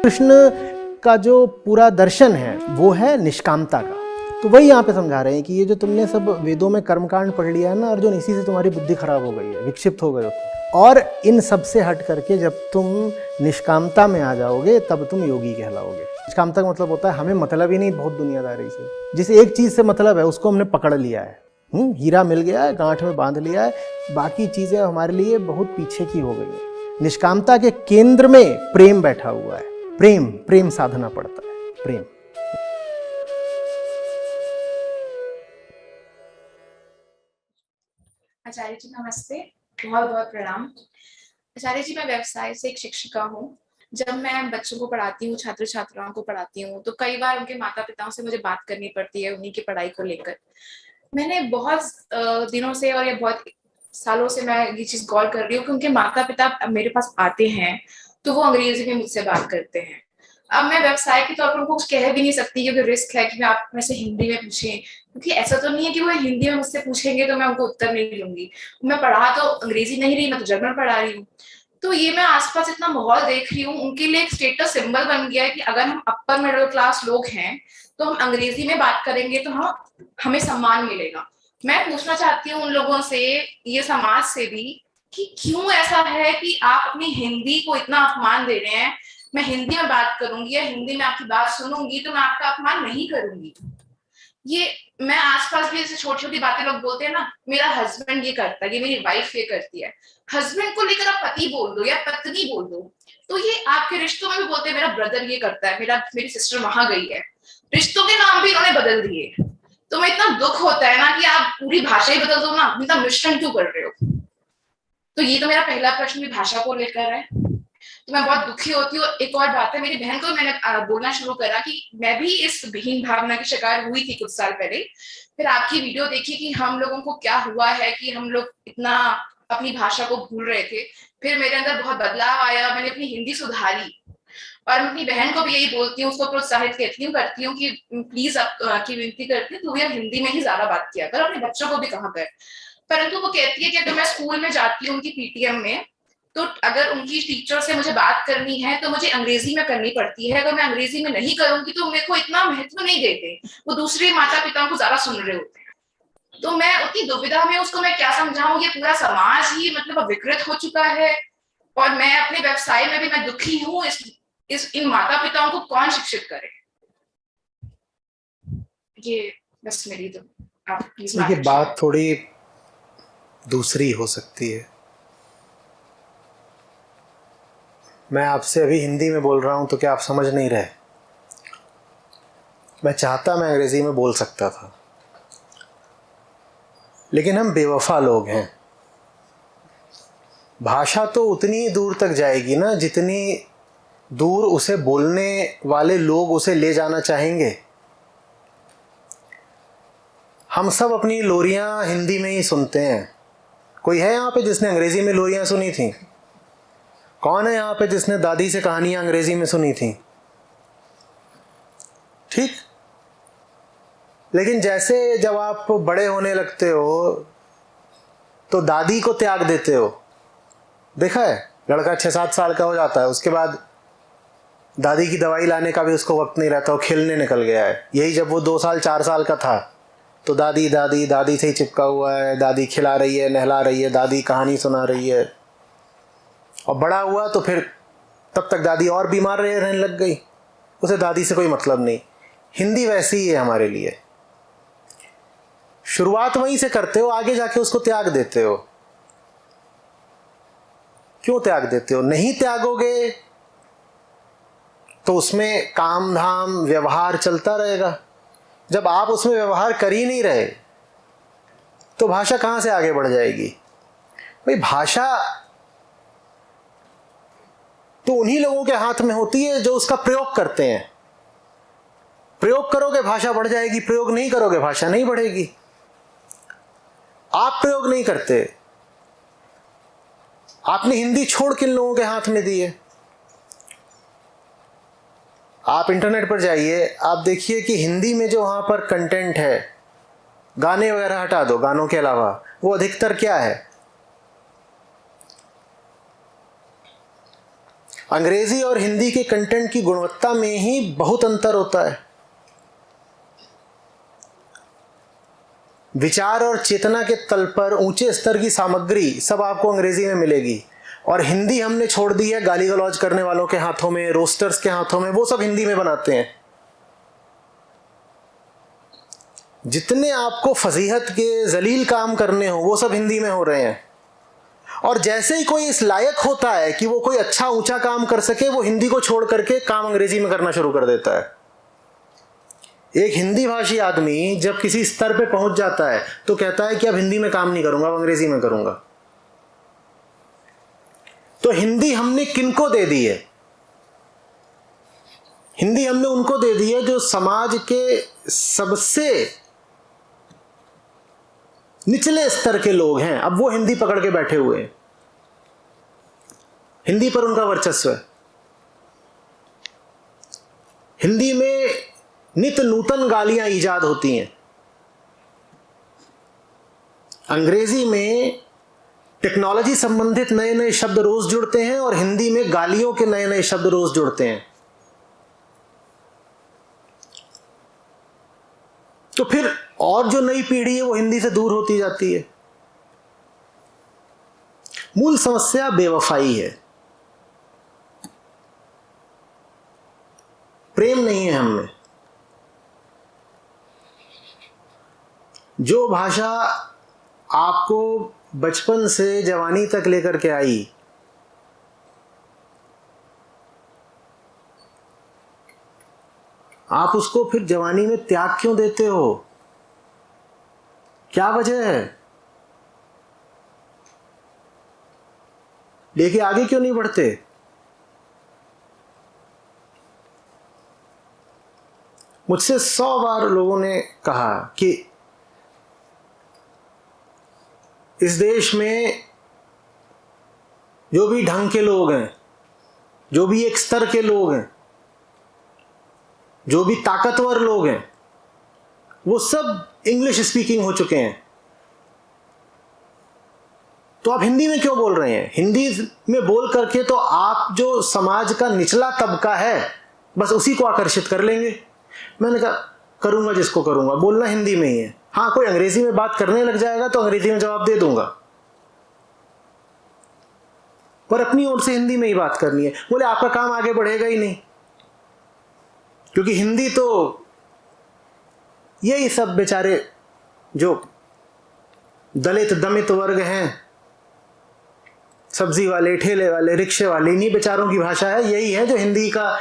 कृष्ण का जो पूरा दर्शन है वो है निष्कामता का। तो वही यहाँ पे समझा रहे हैं कि ये जो तुमने सब वेदों में कर्मकांड पढ़ लिया है ना अर्जुन, इसी से तुम्हारी बुद्धि खराब हो गई है, विक्षिप्त हो गए हो तुम। और इन सब से हट करके जब तुम निष्कामता में आ जाओगे तब तुम योगी कहलाओगे। निष्कामता का मतलब होता है हमें मतलब ही नहीं बहुत दुनियादारी से, जिस एक चीज़ से मतलब है उसको हमने पकड़ लिया है। हीरा मिल गया है, गांठ में बांध लिया है, बाकी चीज़ें हमारे लिए बहुत पीछे की हो गई है। निष्कामता के केंद्र में प्रेम बैठा हुआ है। प्रेम प्रेम साधना पड़ता है, प्रेम। आचार्य जी नमस्ते, बहुत बहुत प्रणाम। आचार्य जी मैं व्यवसाय से एक शिक्षिका हूँ। जब मैं बच्चों को पढ़ाती हूँ, छात्र छात्राओं को पढ़ाती हूँ, तो कई बार उनके माता पिताओं से मुझे बात करनी पड़ती है उन्हीं की पढ़ाई को लेकर। मैंने बहुत दिनों से और ये बहुत सालों से मैं ये चीज गौर कर रही हूँ कि उनके माता पिता मेरे पास आते हैं तो वो अंग्रेजी में मुझसे बात करते हैं। अब मैं व्यवसाय के तौर पर उनको कुछ कह भी नहीं सकती क्योंकि रिस्क है कि मैं आप में से हिंदी में पूछें, क्योंकि ऐसा तो नहीं है कि वो हिंदी में मुझसे पूछेंगे तो मैं उनको उत्तर नहीं दूंगी। मैं पढ़ा तो अंग्रेजी नहीं रही, मैं तो जर्मन पढ़ा रही हूँ। तो ये मैं आसपास इतना माहौल देख रही हूँ, उनके लिए एक स्टेटस सिंबल बन गया है कि अगर हम अपर मिडिल क्लास लोग हैं तो हम अंग्रेजी में बात करेंगे तो हमें सम्मान मिलेगा। मैं पूछना चाहती हूँ उन लोगों से, ये समाज से भी, कि क्यों ऐसा है कि आप अपनी हिंदी को इतना अपमान दे रहे हैं। मैं हिंदी में बात करूंगी या हिंदी में आपकी बात सुनूंगी तो मैं आपका अपमान नहीं करूंगी। ये मैं आसपास भी ऐसे छोटी छोटी बातें लोग बोलते हैं ना, मेरा हस्बैंड ये करता है, ये मेरी वाइफ ये करती है। हस्बैंड को लेकर आप पति बोल दो या पत्नी बोल दो, तो ये आपके रिश्तों में भी बोलते हैं मेरा ब्रदर ये करता है, मेरी सिस्टर वहां गई है। रिश्तों के नाम भी इन्होंने बदल दिए। तो मैं इतना दुख होता है ना कि आप पूरी भाषा ही बदल दो ना, इतना मिश्रण क्यों कर रहे हो। तो ये तो मेरा पहला प्रश्न भी भाषा को लेकर है, तो मैं बहुत दुखी होती हूँ। एक और बात है, मेरी बहन को मैंने बोलना शुरू करा कि मैं भी इस हीन भावना की शिकार हुई थी कुछ साल पहले। फिर आपकी वीडियो देखी कि हम लोगों को क्या हुआ है कि हम लोग इतना अपनी भाषा को भूल रहे थे। फिर मेरे अंदर बहुत बदलाव आया, मैंने अपनी हिंदी सुधारी और मैं अपनी बहन को भी यही बोलती हूँ, उसको प्रोत्साहित करती हूँ कि प्लीज आपकी विनती करती हूँ तू यार हिंदी में ही ज्यादा बात किया कर, अपने बच्चों को भी कहा कर। परंतु वो कहती है कि अगर मैं स्कूल में जाती हूँ उनकी पीटीएम में, तो अगर उनकी टीचर से मुझे बात करनी है तो मुझे अंग्रेजी में करनी पड़ती है। अगर मैं अंग्रेजी में नहीं करूंगी तो मेरे को इतना महत्व नहीं देते, वो दूसरे माता पिताओं को ज्यादा सुन रहे होते हैं। तो मैं उतनी दुविधा में, उसको मैं क्या समझाऊं, ये पूरा समाज ही मतलब विकृत हो चुका है। और मैं अपने व्यवसाय में भी मैं दुखी हूँ। इस इन माता पिताओं को कौन शिक्षित करे, ये बस मेरी तो आप प्लीज देखिए मार्गदर्शन बात थोड़ी दूसरी हो सकती है। मैं आपसे अभी हिंदी में बोल रहा हूँ तो क्या आप समझ नहीं रहे? मैं चाहता मैं अंग्रेजी में बोल सकता था, लेकिन हम बेवफा लोग हैं। भाषा तो उतनी ही दूर तक जाएगी ना जितनी दूर उसे बोलने वाले लोग उसे ले जाना चाहेंगे। हम सब अपनी लोरियां हिंदी में ही सुनते हैं। कोई है यहाँ पे जिसने अंग्रेजी में लोरियां सुनी थी? कौन है यहाँ पे जिसने दादी से कहानियां अंग्रेजी में सुनी थी? ठीक। लेकिन जैसे जब आप बड़े होने लगते हो तो दादी को त्याग देते हो। देखा है, लड़का 6-7 साल का हो जाता है, उसके बाद दादी की दवाई लाने का भी उसको वक्त नहीं रहता, वो खेलने निकल गया है। यही जब वो 2 साल 4 साल का था तो दादी दादी दादी से ही चिपका हुआ है, दादी खिला रही है, नहला रही है, दादी कहानी सुना रही है। और बड़ा हुआ तो फिर तब तक दादी और बीमार रहने लग गई, उसे दादी से कोई मतलब नहीं। हिंदी वैसी ही है हमारे लिए। शुरुआत वहीं से करते हो, आगे जाके उसको त्याग देते हो। क्यों त्याग देते हो? नहीं त्यागोगे तो उसमें काम धाम व्यवहार चलता रहेगा। जब आप उसमें व्यवहार कर ही नहीं रहे तो भाषा कहां से आगे बढ़ जाएगी? भाई भाषा तो उन्हीं लोगों के हाथ में होती है जो उसका प्रयोग करते हैं। प्रयोग करोगे भाषा बढ़ जाएगी, प्रयोग नहीं करोगे भाषा नहीं बढ़ेगी। आप प्रयोग नहीं करते, आपने हिंदी छोड़ किन लोगों के हाथ में दी है? आप इंटरनेट पर जाइए, आप देखिए कि हिंदी में जो वहां पर कंटेंट है, गाने वगैरह हटा दो, गानों के अलावा वो अधिकतर क्या है? अंग्रेजी और हिंदी के कंटेंट की गुणवत्ता में ही बहुत अंतर होता है। विचार और चेतना के तल पर ऊंचे स्तर की सामग्री सब आपको अंग्रेजी में मिलेगी, और हिंदी हमने छोड़ दी है गाली गलौज करने वालों के हाथों में, रोस्टर्स के हाथों में। वो सब हिंदी में बनाते हैं। जितने आपको फजीहत के जलील काम करने हो वो सब हिंदी में हो रहे हैं। और जैसे ही कोई इस लायक होता है कि वो कोई अच्छा ऊंचा काम कर सके, वो हिंदी को छोड़ करके काम अंग्रेजी में करना शुरू कर देता है। एक हिंदी भाषी आदमी जब किसी स्तर पे पहुंच जाता है तो कहता है कि अब हिंदी में काम नहीं करूंगा, अब अंग्रेजी में करूंगा। तो हिंदी हमने किनको दे दी है? हिंदी हमने उनको दे दी है जो समाज के सबसे निचले स्तर के लोग हैं। अब वो हिंदी पकड़ के बैठे हुए हैं, हिंदी पर उनका वर्चस्व है। हिंदी में नित नूतन गालियां ईजाद होती हैं। अंग्रेजी में टेक्नोलॉजी संबंधित नए नए शब्द रोज जुड़ते हैं, और हिंदी में गालियों के नए नए शब्द रोज जुड़ते हैं। तो फिर और जो नई पीढ़ी है वो हिंदी से दूर होती जाती है। मूल समस्या बेवफाई है, प्रेम नहीं है हम में। जो भाषा आपको बचपन से जवानी तक लेकर के आई, आप उसको फिर जवानी में त्याग क्यों देते हो? क्या वजह है? लेके आगे क्यों नहीं बढ़ते? मुझसे 100 बार लोगों ने कहा कि इस देश में जो भी ढंग के लोग हैं, जो भी एक स्तर के लोग हैं, जो भी ताकतवर लोग हैं, वो सब इंग्लिश स्पीकिंग हो चुके हैं। तो आप हिंदी में क्यों बोल रहे हैं? हिंदी में बोल करके तो आप जो समाज का निचला तबका है बस उसी को आकर्षित कर लेंगे। मैंने कहा करूंगा जिसको करूंगा, बोलना हिंदी में ही है। हाँ, कोई अंग्रेजी में बात करने लग जाएगा तो अंग्रेजी में जवाब दे दूंगा, पर अपनी ओर से हिंदी में ही बात करनी है। बोले आपका काम आगे बढ़ेगा ही नहीं, क्योंकि हिंदी तो यही सब बेचारे जो दलित दमित वर्ग हैं, सब्जी वाले, ठेले वाले, रिक्शे वाले, इन्हीं बेचारों की भाषा है, यही है जो हिंदी का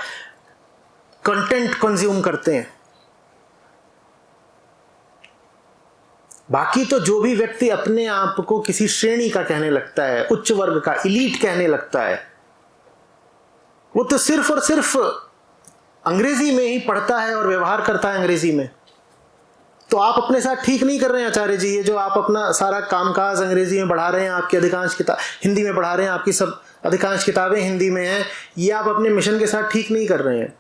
कंटेंट कंज्यूम करते हैं। बाकी तो जो भी व्यक्ति अपने आप को किसी श्रेणी का कहने लगता है, उच्च वर्ग का, इलीट कहने लगता है, वो तो सिर्फ और सिर्फ अंग्रेजी में ही पढ़ता है और व्यवहार करता है अंग्रेजी में। तो आप अपने साथ ठीक नहीं कर रहे हैं आचार्य जी। ये जो आप अपना सारा कामकाज अंग्रेजी में बढ़ा रहे हैं, आपकी अधिकांश किताब हिंदी में पढ़ा रहे हैं, आपकी सब अधिकांश किताबें हिंदी में हैं, ये आप अपने मिशन के साथ ठीक नहीं कर रहे हैं।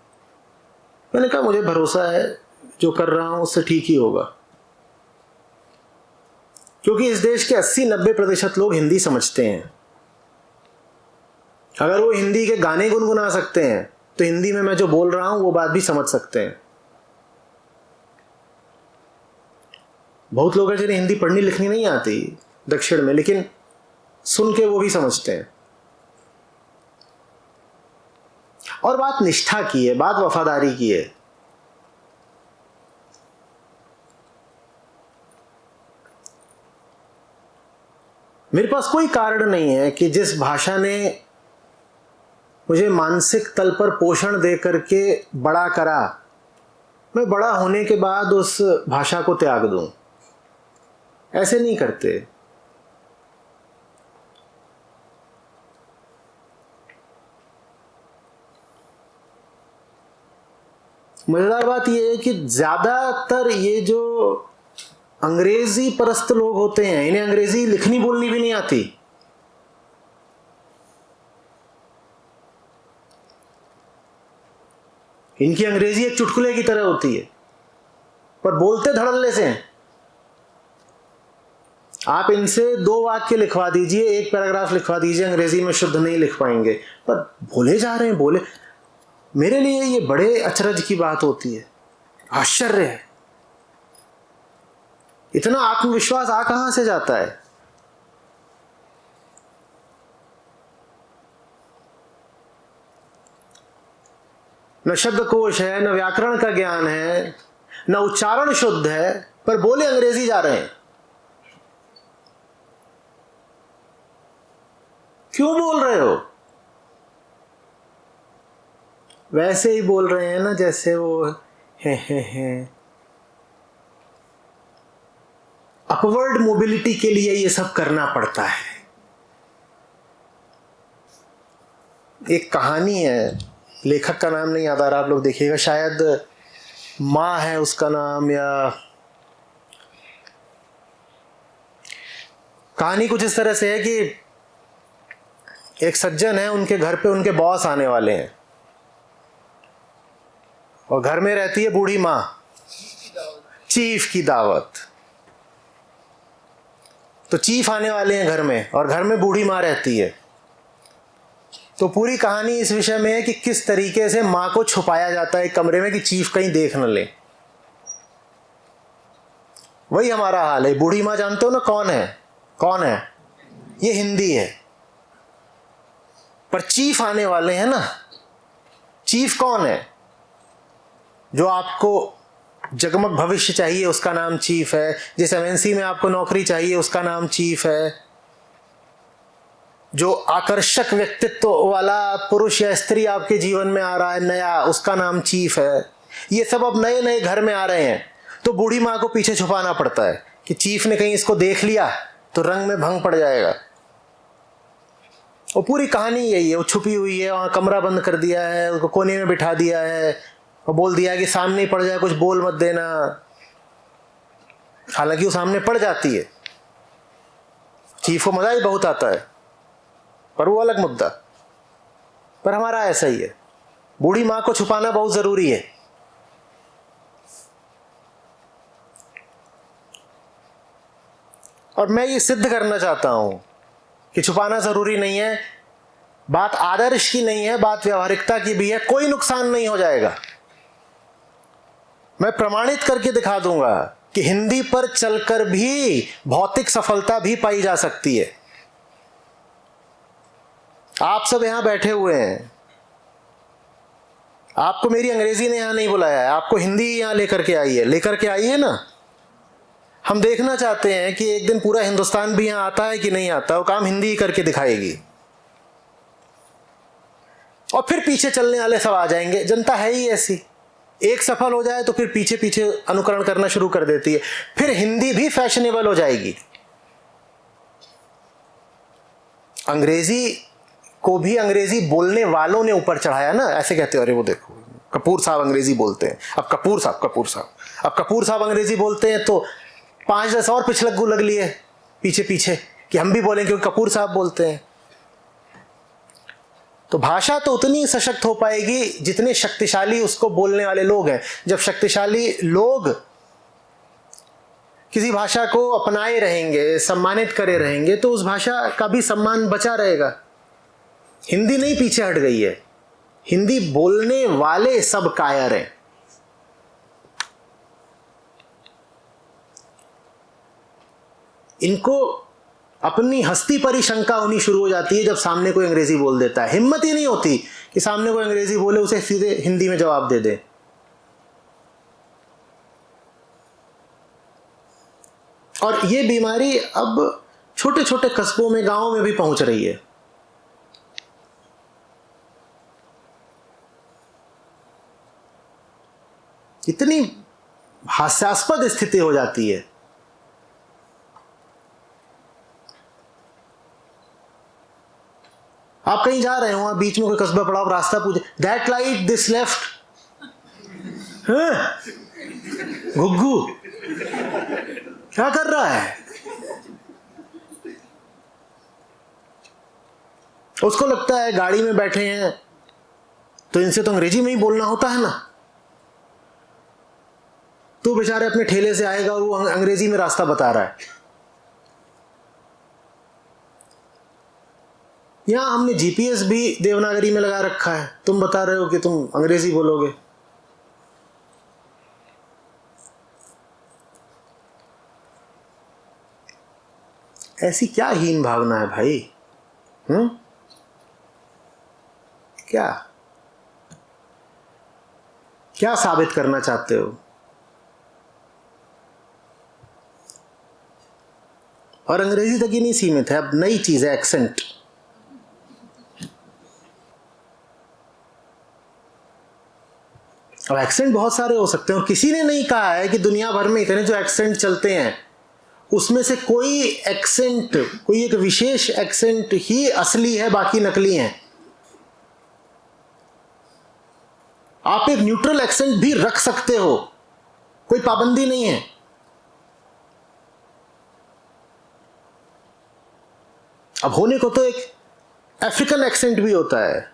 मैंने कहा मुझे भरोसा है जो कर रहा हूं उससे ठीक ही होगा, क्योंकि इस देश के 80-90% लोग हिंदी समझते हैं। अगर वो हिंदी के गाने गुनगुना सकते हैं तो हिंदी में मैं जो बोल रहा हूं वो बात भी समझ सकते हैं। बहुत लोग हैं जिन्हें हिंदी पढ़नी लिखनी नहीं आती दक्षिण में, लेकिन सुन के वो भी समझते हैं। और बात निष्ठा की है, बात वफादारी की है। मेरे पास कोई कारण नहीं है कि जिस भाषा ने मुझे मानसिक तल पर पोषण दे करके बड़ा करा, मैं बड़ा होने के बाद उस भाषा को त्याग दूं। ऐसे नहीं करते। मजेदार बात यह है कि ज्यादातर ये जो अंग्रेजी परस्त लोग होते हैं, इन्हें अंग्रेजी लिखनी बोलनी भी नहीं आती। इनकी अंग्रेजी एक चुटकुले की तरह होती है, पर बोलते धड़ल्ले से हैं। आप इनसे 2 वाक्य लिखवा दीजिए, 1 पैराग्राफ लिखवा दीजिए, अंग्रेजी में शुद्ध नहीं लिख पाएंगे, पर बोले जा रहे हैं, बोले। मेरे लिए ये बड़े अचरज की बात होती है, आश्चर्य है। इतना आत्मविश्वास आ कहां से जाता है? न शब्दकोश है, न व्याकरण का ज्ञान है, न उच्चारण शुद्ध है, पर बोले अंग्रेजी जा रहे हैं। क्यों बोल रहे हो? वैसे ही बोल रहे हैं ना जैसे वो है। अपवर्ड मोबिलिटी के लिए ये सब करना पड़ता है। एक कहानी है, लेखक का नाम नहीं याद आ रहा, आप लोग देखिएगा, शायद माँ है उसका नाम, या कहानी कुछ इस तरह से है कि एक सज्जन है, उनके घर पे उनके बॉस आने वाले हैं, और घर में रहती है बूढ़ी माँ, चीफ की दावत। तो चीफ आने वाले हैं घर में, और घर में बूढ़ी माँ रहती है। तो पूरी कहानी इस विषय में है कि किस तरीके से माँ को छुपाया जाता है एक कमरे में कि चीफ कहीं देख न ले। वही हमारा हाल है। बूढ़ी माँ जानते हो ना कौन है? कौन है? ये हिंदी है। पर चीफ आने वाले हैं ना। चीफ कौन है? जो आपको जगमग भविष्य चाहिए उसका नाम चीफ है। जिस एमएनसी में आपको नौकरी चाहिए उसका नाम चीफ है। जो आकर्षक व्यक्तित्व वाला पुरुष या स्त्री आपके जीवन में आ रहा है नया, उसका नाम चीफ है। ये सब अब नए नए घर में आ रहे हैं, तो बूढ़ी माँ को पीछे छुपाना पड़ता है कि चीफ ने कहीं इसको देख लिया तो रंग में भंग पड़ जाएगा। और पूरी कहानी यही है, वो छुपी हुई है, वहाँ कमरा बंद कर दिया है, उसको कोने में बिठा दिया है और बोल दिया है कि सामने ही पड़ जाए, कुछ बोल मत देना। हालांकि वो सामने पड़ जाती है। चीफ को मजा ही बहुत आता है, पर वो अलग मुद्दा। पर हमारा ऐसा ही है, बूढ़ी माँ को छुपाना बहुत जरूरी है। और मैं ये सिद्ध करना चाहता हूं कि छुपाना जरूरी नहीं है। बात आदर्श की नहीं है, बात व्यवहारिकता की भी है। कोई नुकसान नहीं हो जाएगा। मैं प्रमाणित करके दिखा दूंगा कि हिंदी पर चलकर भी भौतिक सफलता भी पाई जा सकती है। आप सब यहां बैठे हुए हैं, आपको मेरी अंग्रेजी ने यहां नहीं बुलाया है, आपको हिंदी यहां लेकर के आई है ना। हम देखना चाहते हैं कि एक दिन पूरा हिंदुस्तान भी यहां आता है कि नहीं आता। वो काम हिंदी ही करके दिखाएगी, और फिर पीछे चलने वाले सब आ जाएंगे। जनता है ही ऐसी, एक सफल हो जाए तो फिर पीछे पीछे अनुकरण करना शुरू कर देती है। फिर हिंदी भी फैशनेबल हो जाएगी। अंग्रेजी को भी अंग्रेजी बोलने वालों ने ऊपर चढ़ाया ना। ऐसे कहते हो, अरे वो देखो कपूर साहब अंग्रेजी बोलते हैं, अब कपूर साहब अंग्रेजी बोलते हैं तो 5-10 और पिछलग्गू लग लिए पीछे पीछे कि हम भी बोलें क्योंकि कपूर साहब बोलते हैं। तो भाषा तो उतनी सशक्त हो पाएगी जितने शक्तिशाली उसको बोलने वाले लोग हैं। जब शक्तिशाली लोग किसी भाषा को अपनाए रहेंगे, सम्मानित करे रहेंगे, तो उस भाषा का भी सम्मान बचा रहेगा। हिंदी नहीं पीछे हट गई है, हिंदी बोलने वाले सब कायर हैं। इनको अपनी हस्ती पर ही शंका होनी शुरू हो जाती है जब सामने कोई अंग्रेजी बोल देता है। हिम्मत ही नहीं होती कि सामने कोई अंग्रेजी बोले उसे सीधे हिंदी में जवाब दे दे। और ये बीमारी अब छोटे छोटे कस्बों में, गांवों में भी पहुंच रही है। इतनी हास्यास्पद स्थिति हो जाती है। आप कहीं जा रहे हो, बीच में कोई कस्बा पड़ा हो, रास्ता पूछे, दैट लाइट दिस लेफ्ट, घुग्गू क्या कर रहा है? उसको लगता है गाड़ी में बैठे हैं तो इनसे तो अंग्रेजी में ही बोलना होता है ना। तो बेचारे अपने ठेले से आएगा और वो अंग्रेजी में रास्ता बता रहा है। यहाँ हमने जीपीएस भी देवनागरी में लगा रखा है, तुम बता रहे हो कि तुम अंग्रेजी बोलोगे। ऐसी क्या हीन भावना है भाई? क्या क्या साबित करना चाहते हो? और अंग्रेजी तक ही नहीं सीमित है, अब नई चीज है एक्सेंट। अब एक्सेंट बहुत सारे हो सकते हैं और किसी ने नहीं कहा है कि दुनिया भर में इतने जो एक्सेंट चलते हैं उसमें से कोई एक्सेंट, कोई एक विशेष एक्सेंट ही असली है, बाकी नकली हैं। आप एक न्यूट्रल एक्सेंट भी रख सकते हो, कोई पाबंदी नहीं है। अब होने को तो एक अफ्रीकन एक्सेंट भी होता है,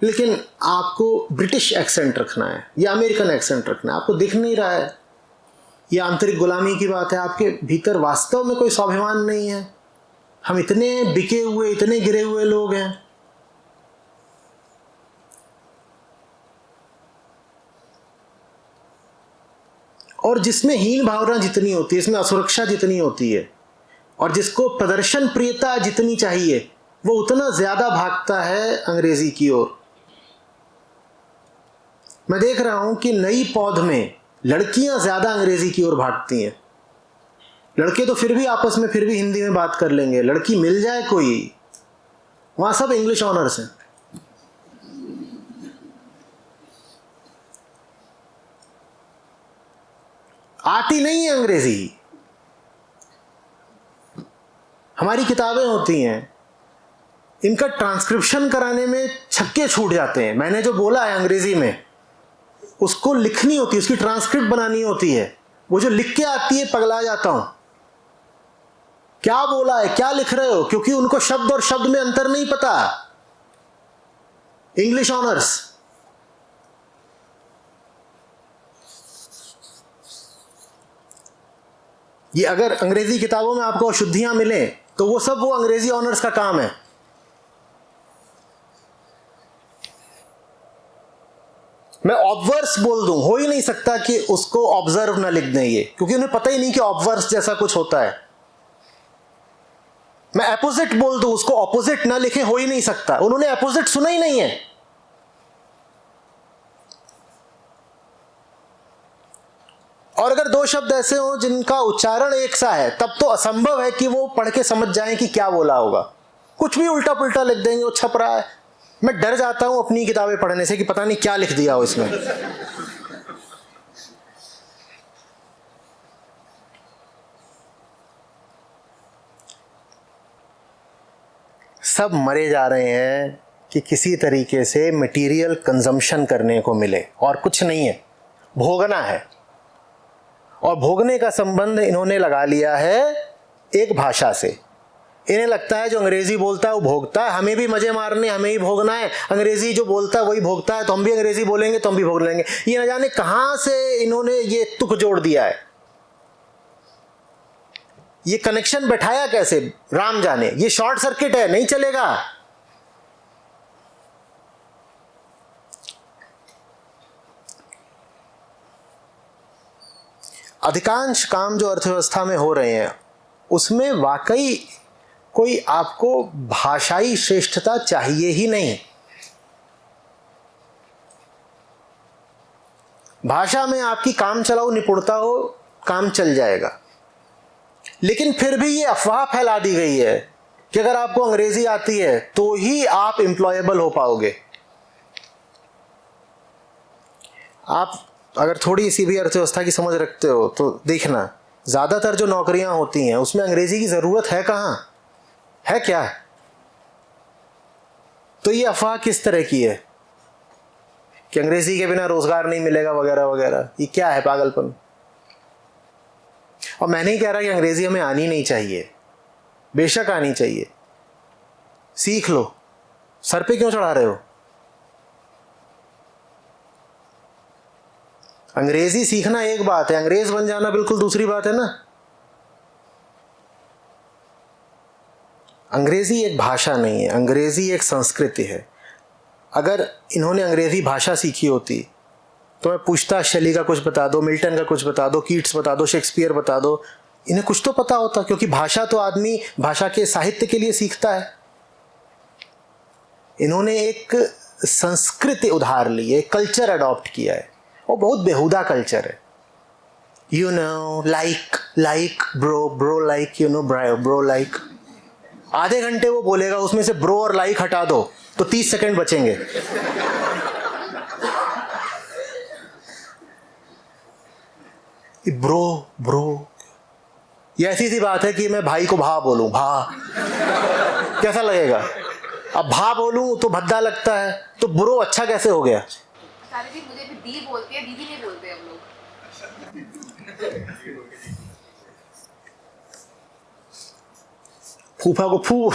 लेकिन आपको ब्रिटिश एक्सेंट रखना है या अमेरिकन एक्सेंट रखना है, आपको दिख नहीं रहा है। यह आंतरिक गुलामी की बात है, आपके भीतर वास्तव में कोई स्वाभिमान नहीं है। हम इतने बिके हुए, इतने गिरे हुए लोग हैं। और जिसमें हीन भावना जितनी होती है, इसमें असुरक्षा जितनी होती है, और जिसको प्रदर्शन प्रियता जितनी चाहिए, वो उतना ज्यादा भागता है अंग्रेजी की ओर। मैं देख रहा हूं कि नई पौध में लड़कियां ज्यादा अंग्रेजी की ओर भागती हैं। लड़के तो फिर भी आपस में फिर भी हिंदी में बात कर लेंगे, लड़की मिल जाए कोई, वहां सब इंग्लिश ऑनर्स हैं। आती नहीं है अंग्रेजी। हमारी किताबें होती हैं, इनका ट्रांसक्रिप्शन कराने में छक्के छूट जाते हैं। मैंने जो बोला है अंग्रेजी में, उसको लिखनी होती है, उसकी ट्रांसक्रिप्ट बनानी होती है। वो जो लिख के आती है, पगला जाता हूं, क्या बोला है, क्या लिख रहे हो, क्योंकि उनको शब्द और शब्द में अंतर नहीं पता। English honours. ये अगर अंग्रेजी किताबों में आपको अशुद्धियां मिले तो वो सब वो अंग्रेजी ऑनर्स का काम है। मैं ऑब्वर्स बोल दूं, हो ही नहीं सकता कि उसको ऑब्जर्व ना लिख दें ये, क्योंकि उन्हें पता ही नहीं कि ऑब्वर्स जैसा कुछ होता है। मैं अपोजिट बोल दूं, उसको ऑपोजिट ना लिखें, हो ही नहीं सकता। उन्होंने अपोजिट सुना ही नहीं है। और अगर दो शब्द ऐसे हो जिनका उच्चारण एक सा है, तब तो असंभव है कि वो पढ़ के समझ जाएं कि क्या बोला होगा। कुछ भी उल्टा पुल्टा लिख देंगे, वो छप रहा है। मैं डर जाता हूं अपनी किताबें पढ़ने से कि पता नहीं क्या लिख दिया हो इसमें। सब मरे जा रहे हैं कि किसी तरीके से मटेरियल कंजम्पशन करने को मिले, और कुछ नहीं है, भोगना है। और भोगने का संबंध इन्होंने लगा लिया है एक भाषा से। इन्हें लगता है जो अंग्रेजी बोलता है वो भोगता है, हमें भी मजे मारने, हमें ही भोगना है। अंग्रेजी जो बोलता है वही भोगता है, तो हम भी अंग्रेजी बोलेंगे तो हम भी भोग लेंगे। ये न जाने कहां से इन्होंने ये तुक जोड़ दिया है। ये कनेक्शन बैठाया कैसे, राम जाने। ये शॉर्ट सर्किट है, नहीं चलेगा। अधिकांश काम जो अर्थव्यवस्था में हो रहे हैं उसमें वाकई कोई आपको भाषाई श्रेष्ठता चाहिए ही नहीं। भाषा में आपकी काम चलाऊ निपुणता हो, काम चल जाएगा। लेकिन फिर भी ये अफवाह फैला दी गई है कि अगर आपको अंग्रेजी आती है तो ही आप एम्प्लॉयबल हो पाओगे। आप अगर थोड़ी सी भी अर्थव्यवस्था की समझ रखते हो तो देखना, ज्यादातर जो नौकरियां होती हैं उसमें अंग्रेजी की जरूरत है कहां, है क्या? तो ये अफवाह किस तरह की है कि अंग्रेजी के बिना रोजगार नहीं मिलेगा वगैरह वगैरह, ये क्या है पागलपन? और मैं नहीं कह रहा कि अंग्रेजी हमें आनी नहीं चाहिए, बेशक आनी चाहिए, सीख लो। सर पे क्यों चढ़ा रहे हो? अंग्रेजी सीखना एक बात है, अंग्रेज बन जाना बिल्कुल दूसरी बात है ना। अंग्रेज़ी एक भाषा नहीं है, अंग्रेज़ी एक संस्कृति है। अगर इन्होंने अंग्रेज़ी भाषा सीखी होती तो मैं पूछता, शैली का कुछ बता दो, मिल्टन का कुछ बता दो, कीट्स बता दो, शेक्सपियर बता दो, इन्हें कुछ तो पता होता, क्योंकि भाषा तो आदमी भाषा के साहित्य के लिए सीखता है। इन्होंने एक संस्कृति उधार ली है, कल्चर अडॉप्ट किया है, और बहुत बेहुदा कल्चर है। You know, like bro like, you know, bro like. आधे घंटे वो बोलेगा, उसमें से ब्रो और लाइक हटा दो तो 30 सेकंड बचेंगे। ब्रो ये ऐसी सी बात है कि मैं भाई को भा बोलूं, भा कैसा लगेगा? अब भा बोलूं तो भद्दा लगता है, तो ब्रो अच्छा कैसे हो गया? सारे जी मुझे भी दी बोलते हैं, दीदी नहीं बोलते हम लोग। फूफा को फू।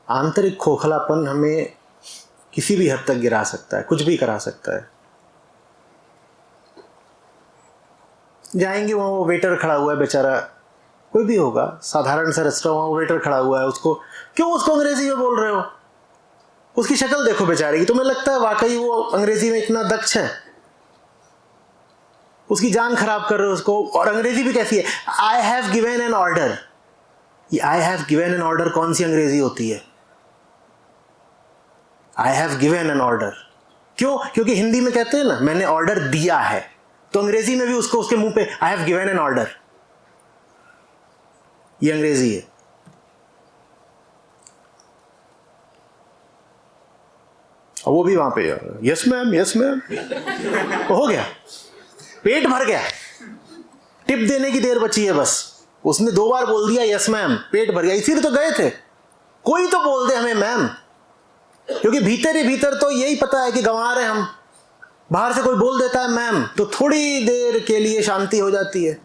आंतरिक खोखलापन हमें किसी भी हद तक गिरा सकता है, कुछ भी करा सकता है। जाएंगे वहाँ, वो वेटर खड़ा हुआ है बेचारा, कोई भी होगा, साधारण सा रेस्टोरेंट, वहाँ वेटर खड़ा हुआ है, उसको क्यों उसको अंग्रेजी में बोल रहे हो? उसकी शक्ल देखो बेचारे की, तुम्हें लगता है वाकई वो अंग्रेजी में इतना दक्ष है? उसकी जान खराब कर रहे हो उसको। और अंग्रेजी भी कैसी है? I have given an order. ये I have given an order कौन सी अंग्रेजी होती है? I have given an order क्यों? क्योंकि हिंदी में कहते हैं ना, मैंने ऑर्डर दिया है, तो अंग्रेजी में भी उसको उसके मुंह पे आई हैव गिवन एन ऑर्डर, ये अंग्रेजी है। और वो भी वहां पे यस मैम, यस मैम, हो गया, पेट भर गया, टिप देने की देर बची है बस। उसने 2 बार बोल दिया यस मैम, पेट भर गया। इसीलिए तो गए थे, कोई तो बोल दे हमें मैम, क्योंकि भीतर ही भीतर तो यही पता है कि गंवा रहे हम। बाहर से कोई बोल देता है मैम, तो थोड़ी देर के लिए शांति हो जाती है।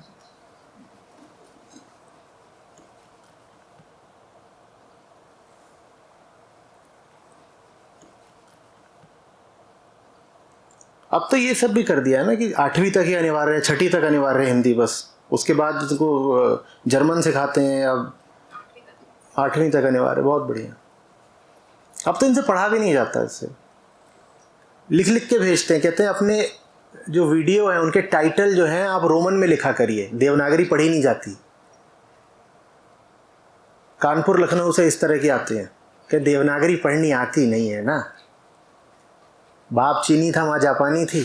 अब तो ये सब भी कर दिया है ना कि 8वीं तक ही अनिवार्य है, 6ठी तक अनिवार्य है हिंदी, बस उसके बाद तुमको जर्मन सिखाते हैं। अब 8वीं तक अनिवार्य, बहुत बढ़िया। अब तो इनसे पढ़ा भी नहीं जाता, इससे लिख लिख के भेजते हैं, कहते हैं अपने जो वीडियो है उनके टाइटल जो हैं आप रोमन में लिखा करिए, देवनागरी पढ़ी नहीं जाती। कानपुर लखनऊ से इस तरह की आते हैं कि देवनागरी पढ़नी आती नहीं है ना, बाप चीनी था माँ जापानी थी।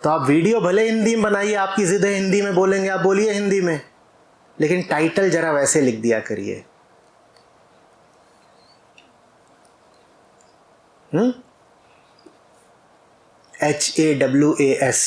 तो आप वीडियो भले हिंदी में बनाइए, आपकी जिद है हिंदी में बोलेंगे, आप बोलिए हिंदी में, लेकिन टाइटल जरा वैसे लिख दिया करिए। HAWAS